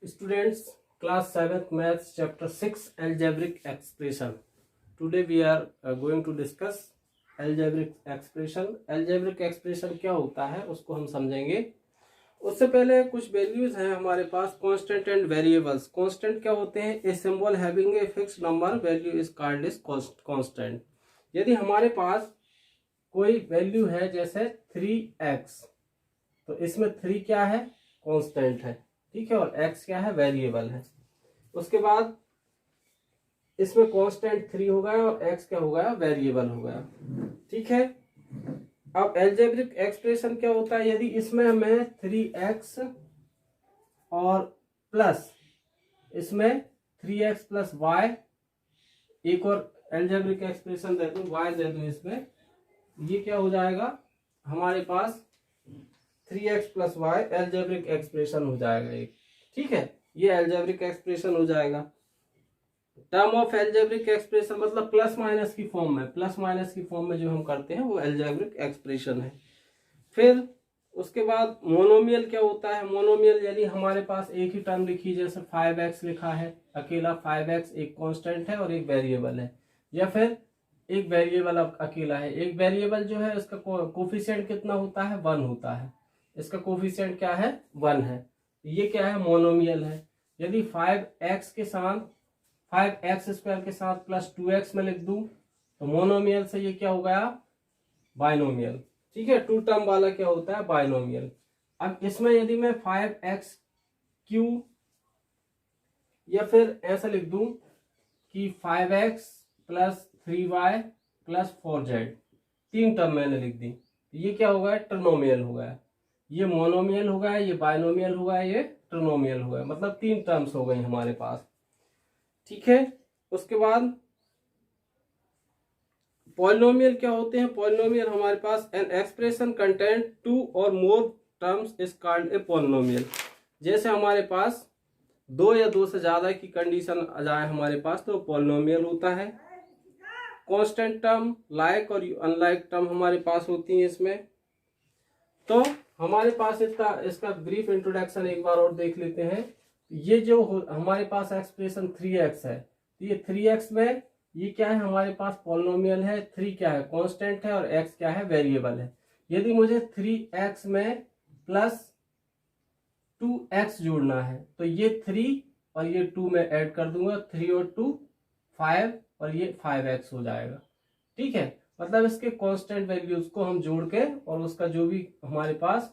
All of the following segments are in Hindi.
Students, class 7th maths chapter 6 algebraic expression. Today we are going to discuss algebraic expression. Algebraic expression क्या होता है उसको हम समझेंगे. उससे पहले कुछ वैल्यूज हैं हमारे पास. Constant and variables. कांस्टेंट क्या होते हैं? A symbol having a fixed number value is called is constant. यदि हमारे पास कोई वैल्यू है जैसे 3x, तो इसमें 3 क्या है? कांस्टेंट है, ठीक है, और x क्या है? वेरिएबल है. उसके बाद इसमें कांस्टेंट 3 हो गया और x क्या हो गया? वेरिएबल हो गया, ठीक है. अब अलजेब्रिक एक्सप्रेशन क्या होता है? यदि इसमें मैं 3x और प्लस इसमें 3x प्लस y, एक और अलजेब्रिक एक्सप्रेशन दे दूं, y दे दूं इसमें, ये क्या हो जाएगा? हमारे पास 3x plus Y algebraic expression हो जाएगा एक, ठीक है. ये अलजेब्रिक एक्सप्रेशन हो जाएगा. टर्म ऑफ अलजेब्रिक एक्सप्रेशन मतलब प्लस माइनस की फॉर्म में, प्लस माइनस की फॉर्म में जो हम करते हैं वो अलजेब्रिक एक्सप्रेशन है. फिर उसके बाद मोनोमियल क्या होता है? मोनोमियल यानी हमारे पास एक ही टर्म लिखी, जैसे 5x लिखा है, अकेला 5x एक कांस्टेंट है और एक वेरिएबल है, या फिर एक वेरिएबल अकेला है. एक वेरिएबल जो है उसका कोफिशिएंट कितना होता है? 1 होता है. इसका कोफिशिएंट क्या है? 1 है. ये क्या है? मोनोमियल है. यदि 5x के साथ 5x स्क्वायर के साथ प्लस 2x में लिख दूं तो मोनोमियल से ये क्या हो गया? बाइनोमियल, ठीक है. 2 टर्म वाला क्या होता है? बाइनोमियल. अब इसमें यदि मैं 5x क्यूब या फिर ऐसा लिख दूं कि 5x plus 3y plus 4z, 3 term मैंने लिख दी, ये क्या हो गया? ट्रिनोमियल हो गया. ये मोनोमियल हो गया, ये बाइनोमियल हो गया, ये ट्रिनोमियल हो गया. मतलब 3 टर्म्स हो गई हमारे पास, ठीक है. उसके बाद पॉलिनोमियल क्या होते हैं? पॉलिनोमियल हमारे पास एन एक्सप्रेशन कंटेंट 2 और मोर terms is called a polynomial. जैसे हमारे पास 2 या 2 से ज्यादा की कंडीशन आ जाए हमारे पास तो पॉलिनोमियल होता है. कांस्टेंट टर्म, लाइक और अनलाइक टर्म हमारे पास होती है इसमें. तो हमारे पास इसका ब्रीफ इंट्रोडक्शन एक बार और देख लेते हैं. ये जो हमारे पास एक्सप्रेशन 3x है, तो ये 3x में ये क्या है? हमारे पास पॉलिनोमियल है. 3 क्या है? कांस्टेंट है और x क्या है? वेरिएबल है. यदि मुझे 3x में प्लस 2x जोड़ना है तो ये 3 और ये 2 में ऐड कर दूंगा. 3 और 2 5 और ये 5x हो जाएगा, ठीक है. मतलब इसके कांस्टेंट वैल्यूज को हम जोड़ के और उसका जो भी हमारे पास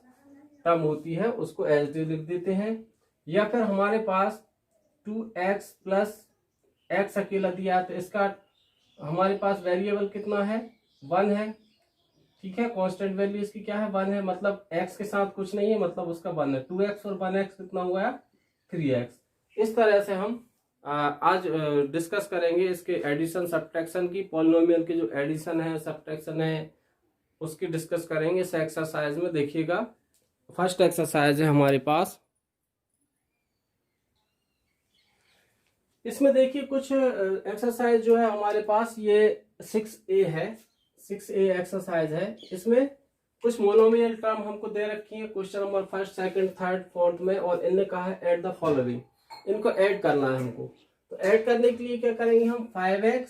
टर्म होती है उसको एज डी लिख देते हैं. या फिर हमारे पास 2x प्लस x अकेला दिया है तो इसका हमारे पास वेरिएबल कितना है? 1 है, ठीक है. कांस्टेंट वैल्यू इसकी क्या है? 1 है. मतलब x के साथ कुछ नहीं है, मतलब उसका 1 है. 2x और 1x कितना हुआ? 3x. इस तरह से हम आज डिस्कस करेंगे इसके एडिशन सब्ट्रैक्शन की. पॉलिनोमियल के जो एडिशन है सब्ट्रैक्शन है उसकी डिस्कस करेंगे इस एक्सरसाइज में. देखिएगा, फर्स्ट एक्सरसाइज है हमारे पास. इसमें देखिए कुछ एक्सरसाइज जो है हमारे पास, ये 6A है. 6A एक्सरसाइज है. इसमें कुछ मोनोमियल टर्म हमको दे रखी है क्वेश्चन नंबर 1, 2, 3, 4 में, और इनने कहा है ऐड द फॉलोइंग. इनको ऐड करना है हमको. तो ऐड करने के लिए क्या करेंगे हम? 5x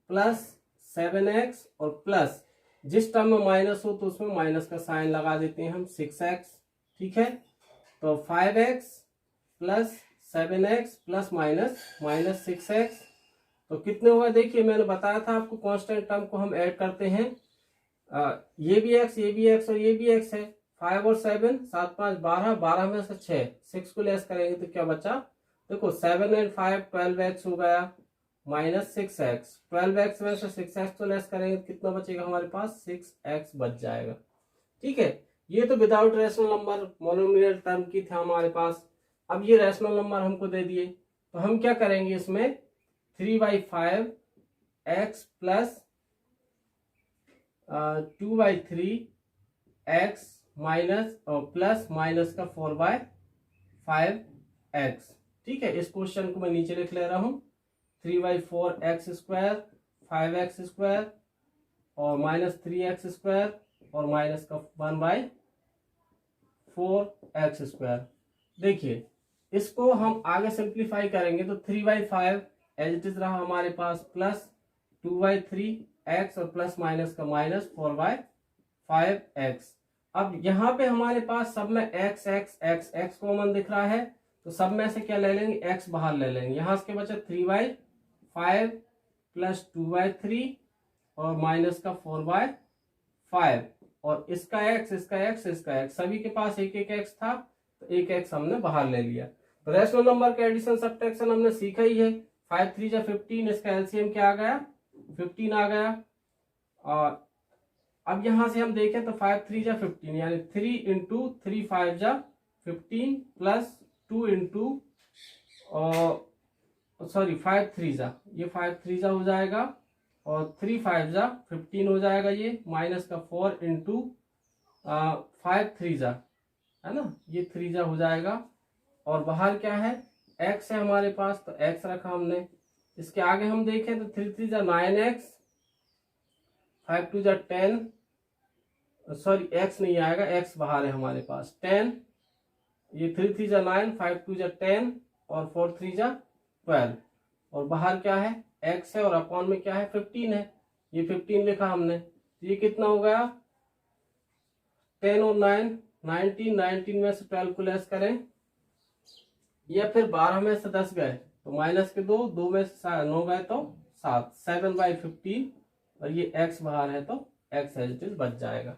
प्लस 7x और प्लस जिस टर्म में माइनस हो तो उसमें माइनस का साइन लगा देते हैं हम, 6x, ठीक है. तो 5x plus 7x plus minus 6x, तो कितने होगा? देखिए मैंने बताया था आपको कांस्टेंट टर्म को हम ऐड करते हैं. ये भी x और ये भी x है. 5 और 7, 7 5 12, 12 में से 6 को लेस करेंगे तो क्या बचा? देखो 7 और 5 12x हो गया माइनस 6x. 12x में से 6x को लेस करेंगे तो कितना बचेगा हमारे पास? 6x बच जाएगा, ठीक है. ये तो without rational number monomial term की था हमारे पास. अब ये रैशनल नंबर हमको दे दिए तो हम क्या करेंगे? इसमें 3/5 x प्लस 2/3 x माइनस और प्लस माइनस का 4/5 x, ठीक है. इस क्वेश्चन को मैं नीचे लिख ले रहा हूं. 3/4 x स्क्वायर, 5x स्क्वायर और माइनस 3x स्क्वायर और माइनस का 1/4 x स्क्वायर. देखिए इसको हम आगे सिंप्लीफाई करेंगे तो 3/5 एज इट इज रहा हमारे पास, प्लस 2/3 एक्स और प्लस माइनस का माइनस 4/5 एक्स। अब यहाँ पे हमारे पास सब में x x x x common दिख रहा है, तो सब में से क्या ले लेंगे, एक्स बाहर ले लेंगे। यहाँ से बचा 3/5 प्लस 2/3 और माइनस का 4/5 और इसका एक्स इसका एक्स इसका एक्स, सभी के पास एक एक एक्स था तो एक एक्स हमने बाहर ले लिया। तो रेशनल नंबर का एडिशन सब्ट्रैक्शन हमने सीखा ही है। 5 3 जा 15, इसका एलसीएम क्या आ गया, 15 आ गया। और अब यहां से हम देखें तो 5 3 जा 15 यानी 3 इंटू 3 5 जा 15 प्लस 2 इंटू सॉरी 5 3 जा, ये 5 3 जा हो जाएगा और 3 5 जा 15 हो जाएगा, ये माइनस का 4 इंटू 5 3 जा, है ना, ये 3 जा हो जाएगा। और बाहर क्या है, x है हमारे पास, तो x रखा हमने। इसके आगे हम देखें तो 3 3 जा 9x, 5 2 जा 10, सॉरी x नहीं आएगा, x बाहर है हमारे पास, 10, ये 3 3 जा 9, 5 2 जा 10 और 4 3 जा 12। और बाहर क्या है, x है और अपॉन में क्या है, 15 है, ये 15 लिखा हमने। तो ये कितना हो गया, 10 और 9 19, 19 में से 12 को लेस करें या फिर 12 में से 10 गए तो माइनस के 2, 2 में से 9 गए तो 7, 7/15 और ये x बाहर है तो x एज इट इज बच जाएगा।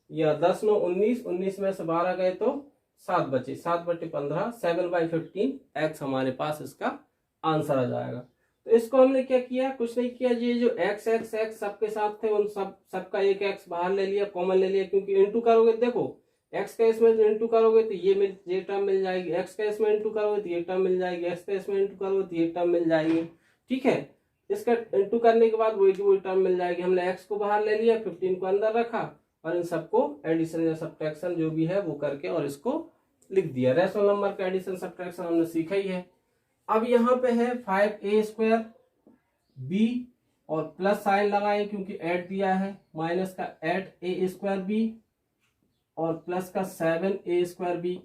या 10 9 19, 19 में से 12 गए तो 7 बचे, 7/15, 7/15 x हमारे पास इसका आंसर आ जाएगा। तो इसको हमने क्या किया, कुछ नहीं किया, ये जो x x x सबके साथ थे उन सबका एक x बाहर ले लिया, कॉमन ले लिया, क्योंकि इंटू करोगे देखो x का इसमें इंटू करोगे तो ये टर्म मिल जाएगी, x का इसमें इंटू करोगे तो ये टर्म मिल जाएगी, x का इसमें इंटू करोगे तो ये टर्म मिल जाएगी। ठीक है, इसका इंटू करने के बाद वही टर्म मिल जाएगी। हमने x को बाहर ले लिया, 15 को अंदर रखा और इन सबको एडिशन या सब्ट्रैक्शन जो भी है वो करके और इसको लिख दिया। रेशनल नंबर का एडिशन सब्ट्रैक्शन हमने सीखा ही है। अब यहाँ पे है 5a² b और प्लस साइन लगाए क्योंकि ऐड दिया है, माइनस का 8a² b और प्लस का 7a² b।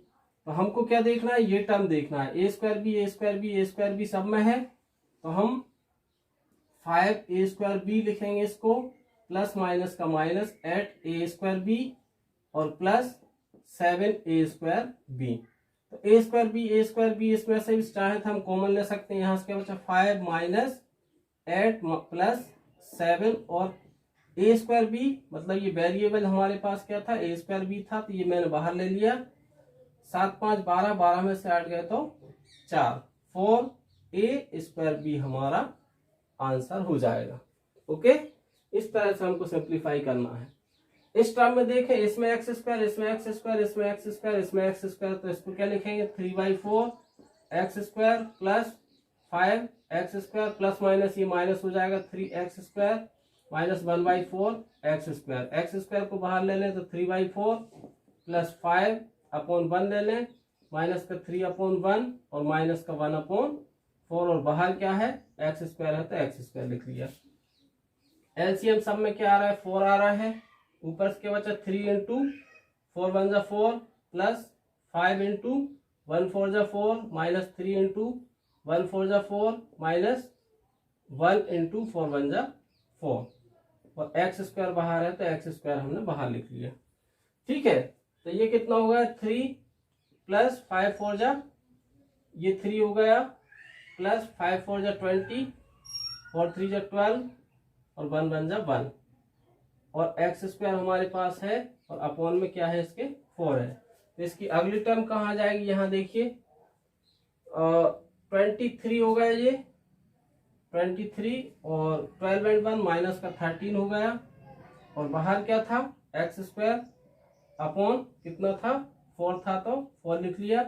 तो हमको क्या देखना है, ये टर्म देखना है, a² b सब में है, तो हम 5a² b लिखेंगे इसको, प्लस माइनस का माइनस 8a² b और प्लस 7a² b। तो a² b इसमें से भी चाहे तो हम कॉमन ले सकते हैं, यहां से क्या बचा 5 माइनस 8 प्लस 7 और a² b, मतलब ये वेरिएबल हमारे पास क्या था, a² b था, तो ये मैंने बाहर ले लिया। 7 5 12, 12 में से 8 गए तो 4, 4a² b हमारा आंसर हो जाएगा। ओके, इस तरह से हमको सिंप्लीफाई करना है। इस टर्म में देखें, इसमें x स्क्वायर, इसमें x स्क्वायर, इसमें x स्क्वायर, इसमें x स्क्वायर, तो इसको क्या लिखेंगे 3/4 x square plus 5 x square plus minus ये माइनस हो जाएगा 3x square minus 1/4 x square. x square को बाहर ले लें तो 3/4 प्लस 5/1 ले लें, माइनस का 3/1 और माइनस का 1/4 और बाहर क्या है x स्क्वायर है तो x स्क्वायर लिख लिया। एलसीएम सब में क्या आ रहा है, 4 आ रहा है, ऊपर से क्या बचा 3 इंटू 4 1 जा 4 प्लस 5 इंटू 1 4 जा 4 माइनस 3 इंटू 1 4 जा 4 माइनस 1 इंटू 4 1 जा 4 और एक्स स्क्वायर बाहर है तो एक्स स्क्वायर हमने बाहर लिख लिया। ठीक है, तो ये कितना हो गया 3 प्लस 5 4 जा, ये 3 हो गया, प्लस 5 4 जा 20 और 3 जा 12 और 1 1 जा 1 और एक्स स्क्वायर हमारे पास है और अपॉन में क्या है इसके 4 है। तो इसकी अगली टर्म कहाँ आ जाएगी, यहाँ देखिए 23 हो गया, ये 23 और 12 एंड 1 माइनस का 13 हो गया और बाहर क्या था एक्स स्क्वायर अपॉन कितना था 4 था तो 4 लिख लिया।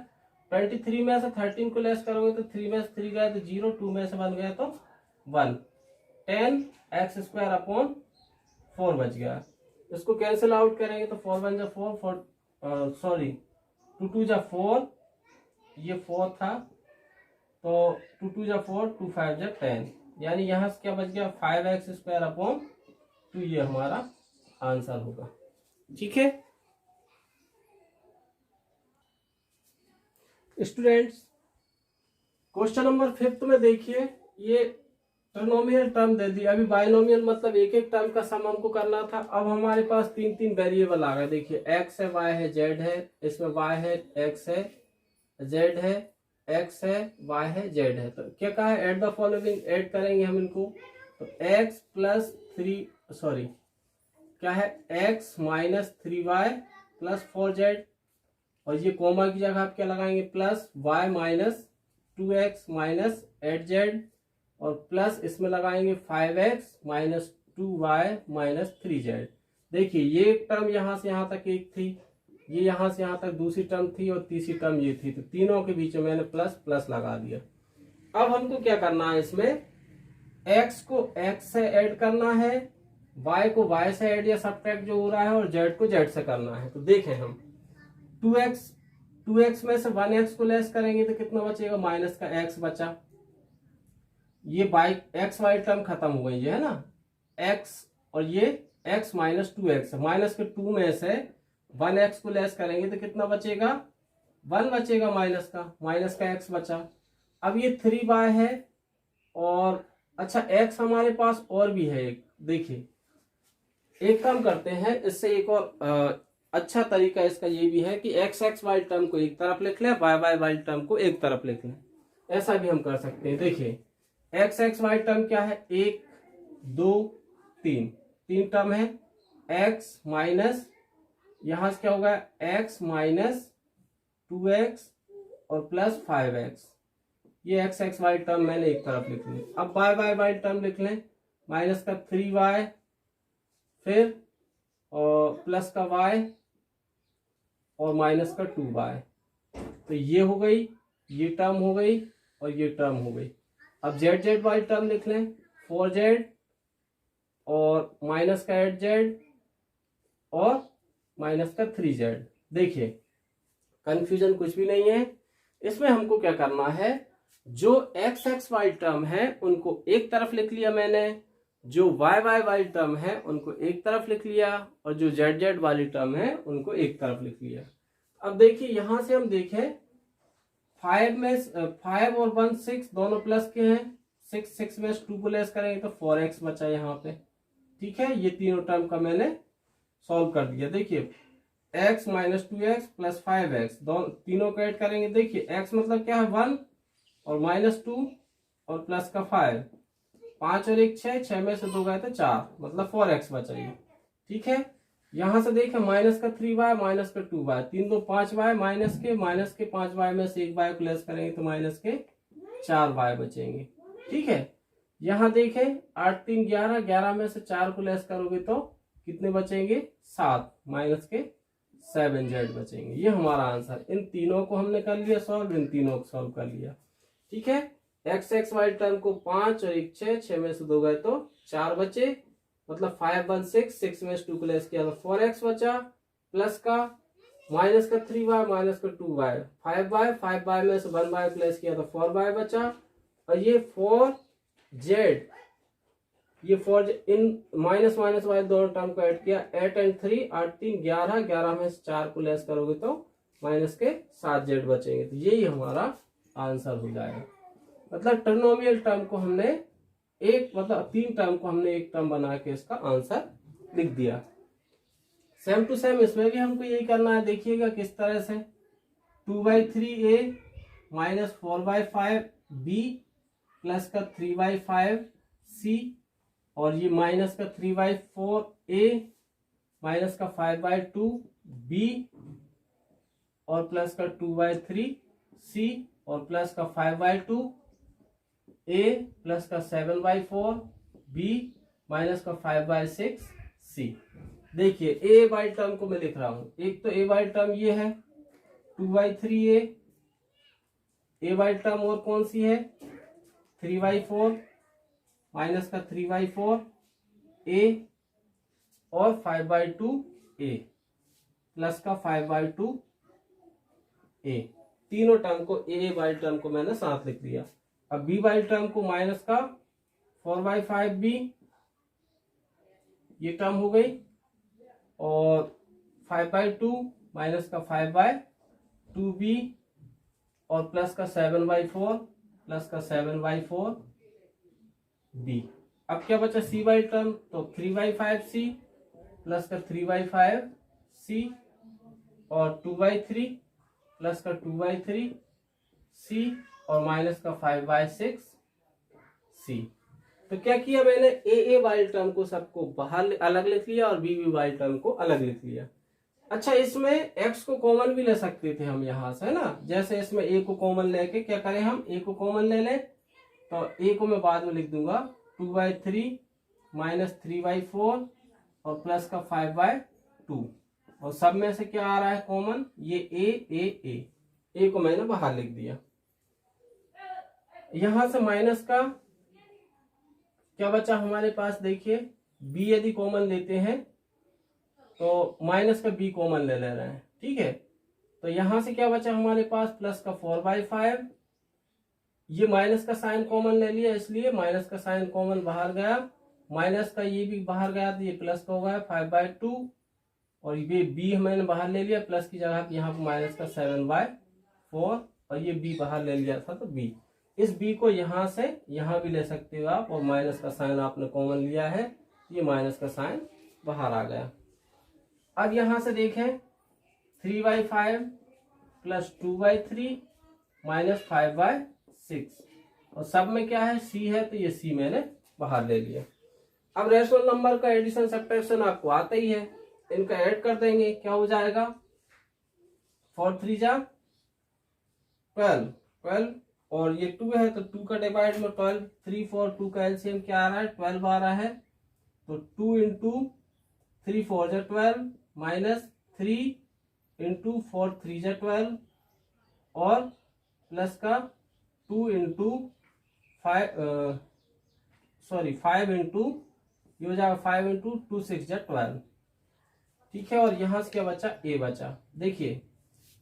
23 में से 13 को लेस करोगे तो 3 में से 3 गया तो 0, 2 में से 1 गया तो 1, 10 एक्स स्क्वायर अपॉन 4 बच गया। इसको कैंसिल आउट करेंगे तो 4 1 जा 4 सॉरी 2 2 जा 4, ये 4 था तो 2 2 जा 4 2 5 जा 10, यानी यहाँ से क्या बच गया 5x स्क्वायर अपॉन 2, ये हमारा आंसर होगा। ठीक है, स्टूडेंट्स, क्वेश्चन नंबर 5 में देखिए, ये ट्रिनोमियल टर्म दे दी। अभी बाइनोमियल मतलब एक एक टर्म का सम हमको करना था। अब हमारे पास तीन तीन वेरिएबल आ गए। देखिए एक्स है, वाई है, जेड है। इसमें वाई है, एक्स है, जेड है, एक्स है, वाई है, जेड है। तो क्या कहा है, ऐड द फॉलोइंग, ऐड करेंगे हम इनको। तो एक्स प्लस थ्री, सॉरी क्या है, x minus 3y plus 4z, और ये कोमा की जगह आप क्या लगाएंगे, plus y minus 2x minus 8z, और प्लस इसमें लगाएंगे 5x minus 2y minus 3z। देखिए ये एक टर्म यहां से यहां तक एक थी, ये यहां से यहां तक दूसरी टर्म थी, और तीसरी टर्म ये थी। तो तीनों के बीच में मैंने प्लस प्लस लगा दिया। अब हमको क्या करना है, इसमें x को x से ऐड करना है, y को y से ऐड या सब्ट्रैक्ट जो हो रहा है, और z को z से करना है। तो देखें हम 2x में से 1x को लेस करेंगे तो कितना बचेगा, माइनस का x बचा। ये बाई एक्स वाई टर्म खत्म हो गई है ना, x, और ये x माइनस 2x, माइनस के 2 में से 1x को लेस करेंगे तो कितना बचेगा, 1 बचेगा, माइनस का x बचा। अब ये 3y है, और अच्छा x हमारे पास और भी है एक। देखिए एक काम करते हैं, इससे एक और अच्छा तरीका इसका ये भी है कि एक्स एक्स वाई टर्म को एक तरफ लिख लें, वाई वाई वाई टर्म को एक तरफ लिख लें। ऐसा भी हम कर सकते हैं। देखिए एक्स एक्स वाई टर्म क्या है, 1 2 3, तीन टर्म है। एक्स माइनस, यहां से क्या होगा, एक्स माइनस 2x और प्लस 5x, ये एक्स एक्स वाई टर्म मैंने एक तरफ लिख ली। अब वाई वाई वाई टर्म लिख लें, माइनस का 3y, फिर और प्लस का y, और माइनस का 2y। तो ये हो गई, ये टर्म हो गई, और ये टर्म हो गई। अब जेड जेड वाली टर्म लिख लें, 4z और माइनस का 8z और माइनस का 3z। देखिए कंफ्यूजन कुछ भी नहीं है। इसमें हमको क्या करना है, जो एक्स एक्स वाई टर्म है उनको एक तरफ लिख लिया मैंने, जो वाई वाई वाली टर्म है उनको एक तरफ लिख लिया, और जो जेड जेड वाली टर्म है उनको एक तरफ लिख लिया। अब देखिए यहां से हम देखें, 5 और 1 6 दोनों प्लस के हैं, 6 में 2 को लेस करेंगे तो 4x बचा यहाँ पे। ठीक है, ये तीनों टर्म का मैंने सॉल्व कर दिया। देखिए x minus 2x plus 5x, दोनों तीनों को ऐड करेंगे। देखिए x मतलब क्या है, 1 और माइनस 2 और प्लस का 5, 5 और 1 6, 6 में से 2 गए तो 4, मतलब 4x बचा ये। ठीक है, यहां से देखें माइनस का 3y माइनस का 2y, 3 2 5y, माइनस के 5y में से 1y को लेस करेंगे तो माइनस के 4y बचेंगे। ठीक है, यहां देखें 8 3 11, 11 में से 4 को लेस करोगे तो कितने बचेंगे, 7, माइनस के 7z बचेंगे। ये हमारा आंसर। इन तीनों को हमने कर लिया सॉल्व, इन तीनों को सॉल्व कर लिया। ठीक है, एक्स एक्स वाई टर्म को 5 और 1 6, 6 में से 2 गए तो 4 बचे, मतलब 5 1 6, 6 में से 2 को लेस किया तो 4x बचा, प्लस का माइनस का 3y माइनस का 2y, 5y में से 1y प्लस किया तो 4y बचा, और ये 4z, ये 4 इन माइनस माइनस वाले दोनों टर्म को ऐड किया, 8 और 3 8 3 11, 11 में से 4 को लेस करोगे तो माइनस के 7z बचेंगे। तो यही हमारा आंसर हो जाएगा। मतलब ट्रिनोमियल टर्म को हमने एक, मतलब तीन टर्म को हमने एक टर्म बना के इसका आंसर लिख दिया। सेम टू सेम इसमें भी हमको यही करना है। देखिएगा किस तरह से, 2/3a माइनस 4/5b प्लस का 3/5c, और ये माइनस का 3/4a माइनस का 5/2b और प्लस का 2/3c और प्लस का 5/2 a प्लस का 7/4 b माइनस का 5/6 c। देखिए a बाई टर्म को मैं लिख रहा हूं, एक तो a बाई टर्म ये है 2/3a, a बाई टर्म और कौन सी है 3/4 माइनस का 3/4 a और 5/2 a प्लस का 5/2 a। तीनों टर्म को a बाई टर्म को मैंने साथ लिख दिया। अब b बाई टर्म को माइनस का 4/5b, ये टर्म हो गई, और 5/2 माइनस का 5/2b और प्लस का 7/4 प्लस का 7/4 बी। अब क्या बचा सी वाई टर्म, तो 3/5 प्लस का 3/5 और 2/3 प्लस का 2/3 और माइनस का 5/6 तो क्या किया मैंने, ए वाली टर्म को सबको बाहर अलग लिख लिया और बी वाली टर्म को अलग लिख लिया। अच्छा, इसमें एक्स को कॉमन भी ले सकते थे हम यहां से, है ना। जैसे इसमें ए को कॉमन लेके क्या करें, हम ए को कॉमन ले लें, तो ए को मैं बाद में लिख दूंगा 2/3 माइनस 3/4 और प्लस का 5/2 और सब में से क्या आ रहा है कॉमन, ये ए को मैंने बाहर लिख दिया। यहां से माइनस का क्या बचा हमारे पास, देखिए बी यदि कॉमन लेते हैं तो माइनस का बी कॉमन ले रहे हैं, ठीक है। तो यहां से क्या बचा हमारे पास, प्लस का 4/5, ये माइनस का साइन कॉमन ले लिया इसलिए माइनस का साइन कॉमन बाहर गया, माइनस का ये भी बाहर गया तो ये प्लस का हो गया 5/2 और ये बी मैंने बाहर ले लिया, प्लस की जगह पे यहाँ पे माइनस का 7/4 और ये बी बाहर ले लिया था तो बी। इस बी को यहाँ से यहाँ भी ले सकते हो आप और माइनस का साइन आपने कॉमन लिया है, ये माइनस का साइन बाहर आ गया। अब यहां से देखें 3/5 प्लस 2/3 माइनस 5/6 और सब में क्या है सी है तो ये सी मैंने बाहर ले लिया। अब रेशनल नंबर का एडिशन सब्ट्रैक्शन आपको आता ही है, इनका ऐड कर देंगे, क्या हो जाएगा 4 3 जा 12 और ये 2 है तो 2 का डिवाइड में 12, 3 4 2 का एलसीएम क्या आ रहा है 12 आ रहा है, तो 2 इंटू 3 4 जा 12 माइनस 3 इंटू 4 3 जा 12 और प्लस का 2 इंटू 5 इंटू ये हो जाएगा 5 इंटू 2 6 जा 12, ठीक है। और यहां से क्या बचा, ए बचा। देखिए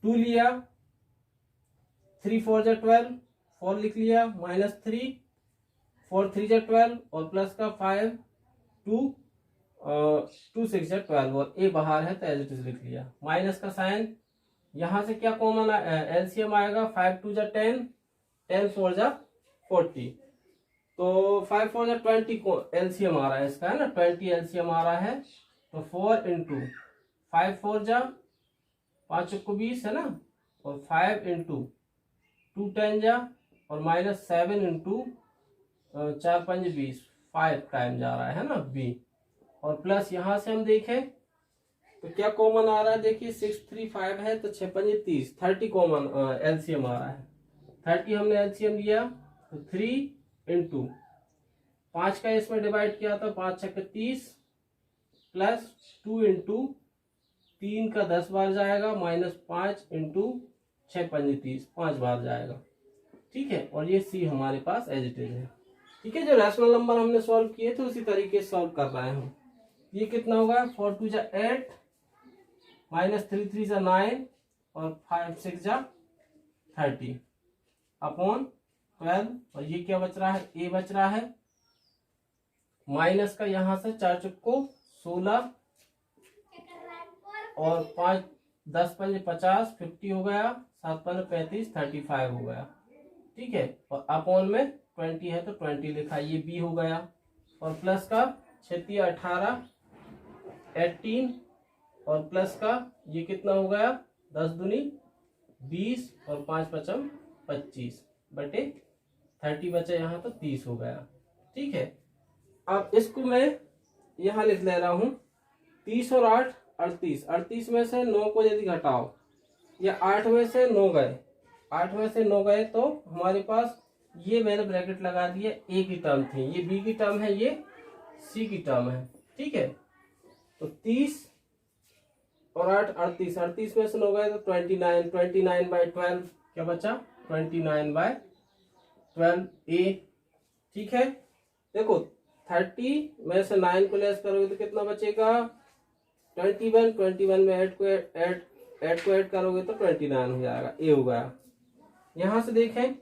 2 लिया, 3 4 जा 12 4 लिख लिया, माइनस 3 4 3 जा 12 और प्लस का 5 2 6 जा 12 और ए बाहर है तो एज इट इज लिख लिया। माइनस का साइन यहां से क्या कॉमन एलसीएम आएगा 5 2 जा 10 10 4 जा 40 तो 5 4 जा 20 को एलसीएम आ रहा है इसका, है ना, 20 एलसीएम आ रहा है तो 4 इंटू 5 4 जा 5 को 20 है ना और 5 इंटू 2 10 जा और माइनस 7 इंटू 4 5 20 5 टाइम जा रहा है ना बी और प्लस यहां से हम देखें तो क्या कॉमन आ रहा है, देखिए 6 3 5 है तो 6 5 30 30 कॉमन एलसीएम आ रहा है। 30 हमने एलसीएम लिया तो 3 इंटू 5 का इसमें डिवाइड किया तो 5 6 30 प्लस 2 इंटू 3 का 10 बार जाएगा माइनस 5 इंटू 6 5 30 5 बार जाएगा, ठीक है। और ये सी हमारे पास एज इट इज है, ठीक है। जो रैशनल नंबर हमने सॉल्व किए थे उसी तरीके से सॉल्व कर रहे हैं हम। ये कितना होगा 4 2 जा 8 माइनस 3 3 जा 9 और 5 6 जा 30 अपॉन 12 और ये क्या बच रहा है ए बच रहा है, माइनस का यहां से 4 चुक्को 16 और 5 10 5 50 50 हो गया, 7 5 35 35 हो गया, ठीक है। और अपॉन में 20 है तो 20 लिखा, ये बी हो गया और प्लस का 6 18 18 और प्लस का ये कितना हो गया 10 दूनी 20 और 5 5 25 बटे 30 बचा यहाँ तो 30 हो गया, ठीक है। अब इसको मैं यहाँ लिख ले रहा हूं 30 और 8 38 38 में से 9 को यदि घटाओ या 8 में से 9 गए 8 में से 9 गए तो हमारे पास ये मैंने ब्रैकेट लगा दिया ए की टर्म थी, ये बी की टर्म है, ये सी की टर्म है, ठीक है। तो 30 और 8 38 38 में से 9 गए तो 29 29/12 क्या बचा 29/12 ए, ठीक है। देखो 30 में से 9 को लेस करोगे तो कितना बचेगा 21 21 में 8 को ऐड करोगे तो 29 हो जाएगा, ए हो गया। यहां से देखें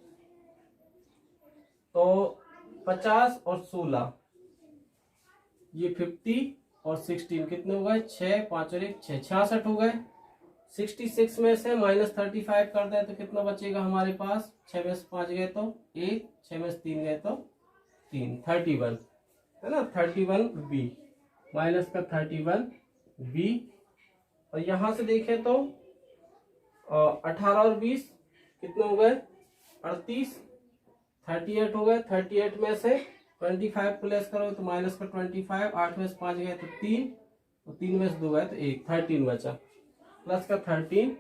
तो 50 और 16 ये 50 और 16 कितने हो गए 6 5 और 1 6 66 हो गए, 66 में से -35 कर दें तो कितना बचेगा हमारे पास, 6 में से 5 गए तो 1, 6 में से 3 गए तो 3, 31 है ना, 31B माइनस का 31B। और यहां से देखें तो 18 और 20 कितने हो गए, 38, 38 हो गए। 38 में से 25 प्लस करो तो माइनस का 25, 8 में से 5 गए तो 3, और 3 में से 2 गए तो 1, 13 बचा, प्लस का 13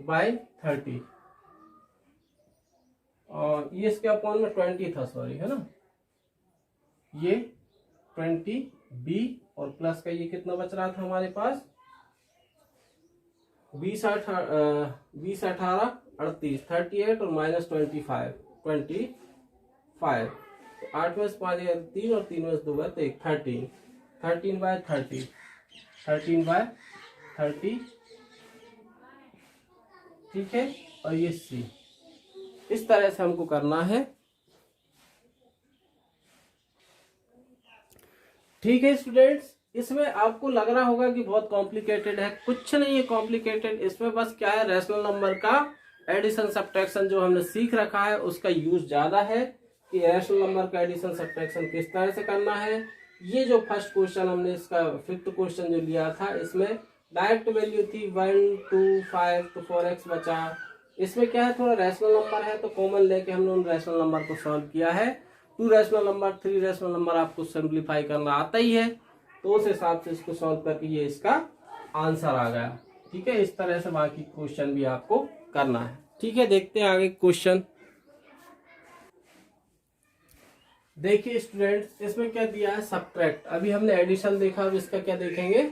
बाई 30, और ये इसके अपॉन में 20 था, सॉरी है ना, ये 20B, और प्लस का ये कितना बच रहा था हमारे पास, 20 18 38, 38 और माइनस 25, 25, तो 8 में से 5 गया 3, और 3 में से 2 गया तो 1, 13, 13 बाय 30, 13 बाय 30, ठीक है। और ये C, इस तरह से हमको करना है, ठीक है स्टूडेंट्स। इसमें आपको लग रहा होगा कि बहुत कॉम्प्लिकेटेड है, कुछ नहीं है कॉम्प्लिकेटेड। इसमें बस क्या है, रैशनल नंबर का एडिशन सब्ट्रैक्शन जो हमने सीख रखा है उसका यूज ज्यादा है, कि रैशनल नंबर का एडिशन सब्ट्रैक्शन किस तरह से करना है। ये जो फर्स्ट क्वेश्चन हमने इसका 5th क्वेश्चन जो लिया था, इसमें डायरेक्ट वैल्यू थी 1 2 5 तो 4x बचा। इसमें क्या है, थोड़ा रैशनल नंबर है तो कॉमन लेके हमने उन रैशनल नंबर को सॉल्व किया है। 2 रैशनल नंबर 3 रैशनल नंबर आपको सिंप्लीफाई करना आता ही है, तो उस हिसाब से इसको सॉल्व करके ये इसका आंसर आ गया, ठीक है। इस तरह से बाकी क्वेश्चन भी आपको करना है, ठीक है। देखते हैं आगे क्वेश्चन। देखिए स्टूडेंट्स, इसमें क्या दिया है, सब्ट्रैक्ट। अभी हमने एडिशन देखा, अब इसका क्या देखेंगे,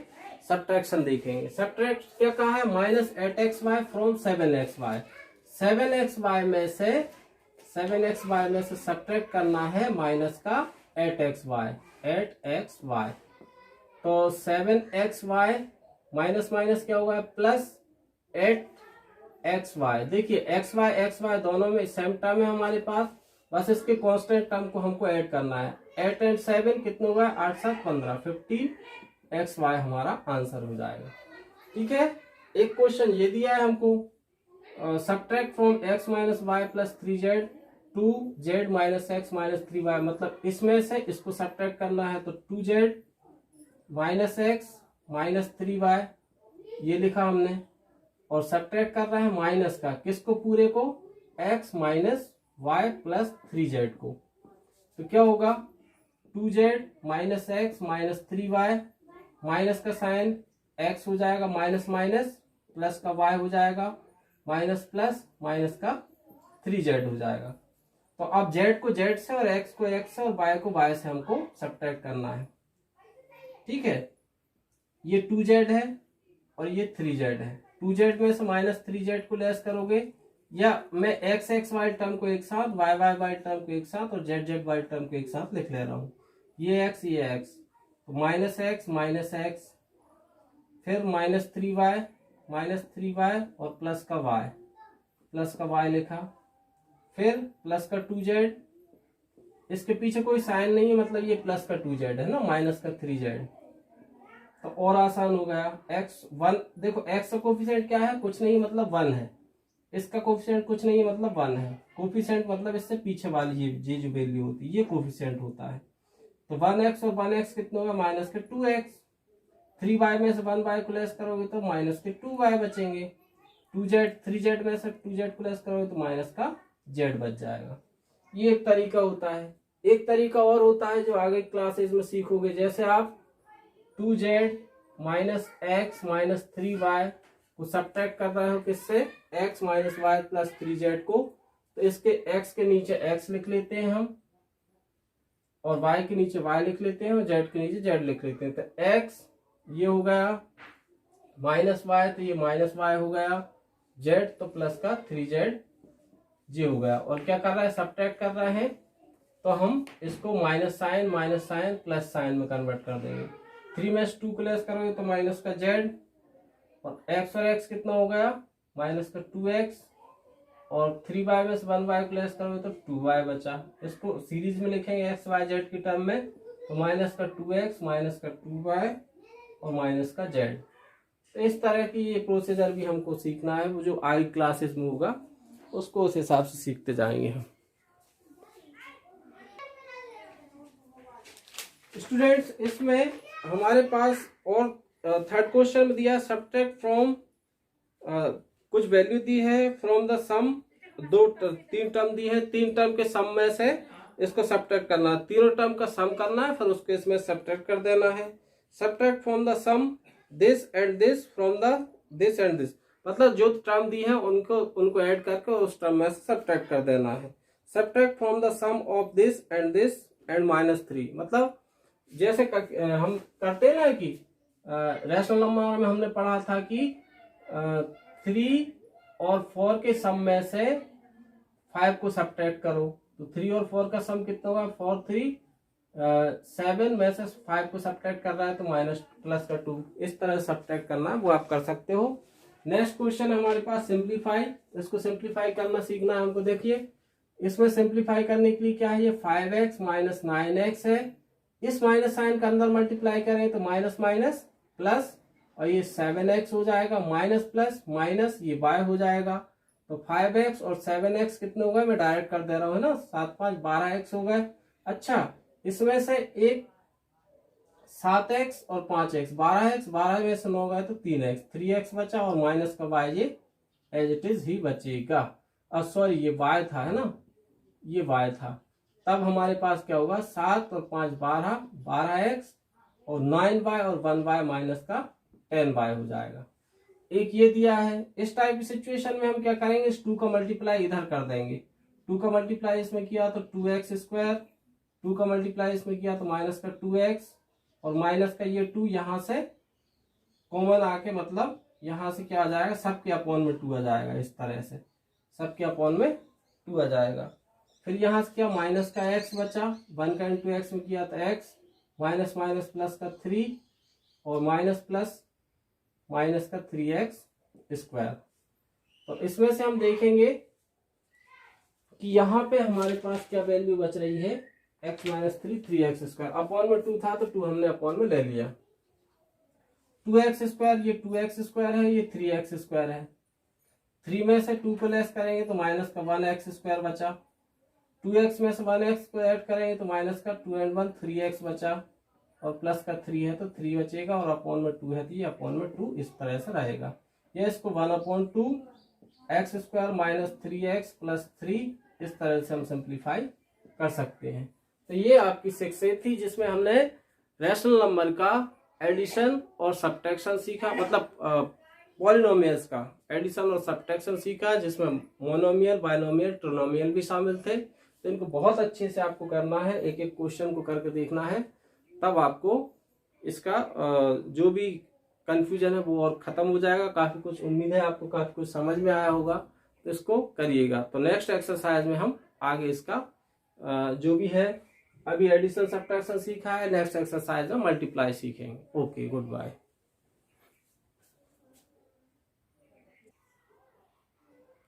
सब्ट्रैक्शन देखेंगे। सब्ट्रैक्ट क्या कहा है, -8xy फ्रॉम 7xy। 7xy में से सब्ट्रैक्ट करना है माइनस का 8xy, 8xy। तो 7xy माइनस माइनस क्या होगा, प्लस 8xy। देखिए xy दोनों में सेम टर्म है हमारे पास, बस इसके कांस्टेंट टर्म को हमको ऐड करना है। 8 और 7 कितने हुआ, 8 7 15, 15xy हमारा आंसर हो जाएगा, ठीक है। एक क्वेश्चन ये दिया है हमको, subtract from x minus Y plus 3z two z minus X minus 3y। मतलब इसमें से इसको सब्ट्रैक्ट करना है तो 2z minus X minus 3y, ये लिखा हमने। और सब्ट्रैक्ट कर रहे हैं माइनस का, किसको, पूरे को, x minus Y plus 3z को। तो क्या होगा, 2z minus X minus 3y, minus का साइन x हो जाएगा, माइनस माइनस, प्लस का y हो जाएगा, माइनस प्लस, माइनस का 3z हो जाएगा। तो अब z को z से और x को x से और y को y से हमको सब्ट्रैक्ट करना है, ठीक है। ये 2z है और ये 3z है। 2z में से माइनस 3z को लेस करोगे, या मैं x x y टर्म को एक साथ, y y y टर्म को एक साथ और z z y टर्म को एक साथ लिख ले रहा हूं। ये x ये x, तो माइनस x, फिर माइनस 3y और प्लस का y लिखा, फिर प्लस का 2z, इसके पीछे कोई साइन नहीं है, मतलब ये प्लस का 2z है ना, माइनस का 3z। तो और आसान हो गया, x 1, देखो x का कोफिशिएंट क्या है, कुछ नहीं मतलब 1 है, इसका कोफिशिएंट कुछ नहीं मतलब 1 है। कोफिशिएंट मतलब इससे पीछे वाली ये जो वैल्यू होती है ये कोफिशिएंट होता है। तो 1x और 1x कितना होगा, माइनस के 2x। 3y में से 1y को लेस करोगे तो माइनस के 2y बचेंगे। 3z में से 2z को लेस करोगे तो माइनस का z बच जाएगा। ये एक तरीका होता है। एक तरीका और होता है जो आगे क्लासेज में सीखोगे, जैसे आप 2z minus X minus 3y को सब्ट्रैक्ट कर रहे हो, किससे, x minus Y plus 3z को। तो इसके x के नीचे x लिख लेते हैं हम, और y के नीचे y लिख लेते हैं, और z के नीचे z लिख लेते हैं। तो x ये हो गया, माइनस वाई तो ये माइनस वाई हो गया, z तो प्लस का 3z ये हो गया। और क्या कर रहा है, सब्ट्रैक्ट कर रहे हैं, तो हम इसको माइनस साइन प्लस साइन में कन्वर्ट कर देंगे। 3 में 2 को लेस करोगे तो माइनस का z, और x और x कितना हो गया, माइनस का 2x, और 3y में से 1y को लेस करोगे तो 2y बचा। इसको सीरीज में लिखेंगे x y z की टर्म में, तो माइनस का 2x, माइनस का 2y और माइनस का z। तो इस तरह की ये प्रोसीजर भी हमको सीखना है, वो जो आगे क्लासेस में होगा उसको उस हिसाब से सीखते जाएंगे हम। स्टूडेंट्स, इसमें हमारे पास और थर्ड क्वेश्चन में दिया सब्ट्रैक्ट फ्रॉम, कुछ वैल्यू दी है फ्रॉम द सम, तीन टर्म दी है, तीन टर्म के सम में से इसको सब्ट्रैक्ट करना है, तीनों टर्म का सम करना है, फिर उसको इसमें सब्ट्रैक्ट कर देना है। Subtract from the sum this and this from the this and this, मतलब जो टर्म दी है उनको ऐड करके उस टर्म में से सब्ट्रैक्ट कर देना है। Subtract from the sum of this and -3, मतलब जैसे हम करते हैं ना कि रैशनल नंबर में हमने पढ़ा था कि 3 और 4 के सम में से 5 को सब्ट्रैक्ट करो, तो 3 और 4 का सम कितना होगा, 4 3 7 में से 5 को सब्ट्रैक्ट कर रहा है तो -+2, इस तरह से सब्ट्रैक्ट करना है, वो आप कर सकते हो। नेक्स्ट क्वेश्चन हमारे पास सिंप्लीफाई, इसको सिंप्लीफाई करना सीखना है हमको। देखिए इसमें सिंप्लीफाई करने के लिए क्या है, ये 5x - 9x है, इस माइनस साइन का अंदर मल्टीप्लाई करें तो माइनस माइनस प्लस, और ये 7x हो जाएगा, माइनस प्लस माइनस ये y हो जाएगा, तो 5x और 7x कितने हो गए, मैं डायरेक्ट कर दे रहा हूँ, है ना, 7 5 12x हो गए। अच्छा, इसमें से एक 7x और 5x, 12 में से 9 गए तो 3x, 3x बचा, और माइनस का y ये एज इट इज ही बचेगा। और सॉरी ये y था, है ना, ये y था, तब हमारे पास क्या होगा, 7 और 5 12x और 9y और 1y माइनस का 10y हो जाएगा। एक ये दिया है, इस टाइप की सिचुएशन में हम क्या करेंगे, इस 2 का मल्टीप्लाई इधर कर देंगे, 2 का मल्टीप्लाई इसमें किया तो 2x², 2 का मल्टीप्लाई इसमें किया तो माइनस का 2x, और माइनस का ये 2 यहाँ से कॉमन आके, मतलब यहाँ से क्या आ जाएगा, सबके अपॉन में 2 आ जाएगा, इस तरह से सबके अपॉन में 2 आ जाएगा। फिर यहाँ से क्या, माइनस का x बचा, 1 का इंटू x में किया तो x, माइनस माइनस प्लस का 3, और माइनस प्लस माइनस का 3x²। तो इसमें से हम देखेंगे कि यहाँ पे हमारे पास क्या वैल्यू बच रही है, x - 3 3x², अपॉन में 2 था तो 2 हमने अपॉन में ले लिया, 2x², ये 2x² है, ये 3x² है, 3 में से 2 को लेस करेंगे तो माइनस का 1x² बचा, 2x में से 1x को ऐड करेंगे तो माइनस का 2 and 1 3x बचा, और प्लस का 3 है तो 3 बचेगा, और अपॉन में 2 है तो ये अपॉन में 2 इस तरह से रहेगा। ये इसको 1/2 x² - 3x + 3 इस तरह से हम सिंप्लीफाई कर सकते हैं। तो ये आपकी सेक्शन थी जिसमें हमने रैशनल नंबर का एडिशन और सब्ट्रैक्शन सीखा, मतलब पॉलिनोमियल्स का एडिशन और सब्ट्रैक्शन सीखा, जिसमें मोनोमियल, बाइनोमियल, ट्रिनोमियल भी शामिल थे। तो इनको बहुत अच्छे से आपको करना है, एक एक क्वेश्चन को करके देखना है, तब आपको इसका जो भी कंफ्यूजन है वो और खत्म हो जाएगा। काफी कुछ उम्मीद है आपको काफी कुछ समझ में आया होगा, तो इसको करिएगा। तो नेक्स्ट एक्सरसाइज में हम आगे इसका जो भी है, अभी एडिशन सब्ट्रैक्शन सीखा है, नेक्स्ट एक्सरसाइज में मल्टीप्लाई सीखेंगे। Okay, good bye.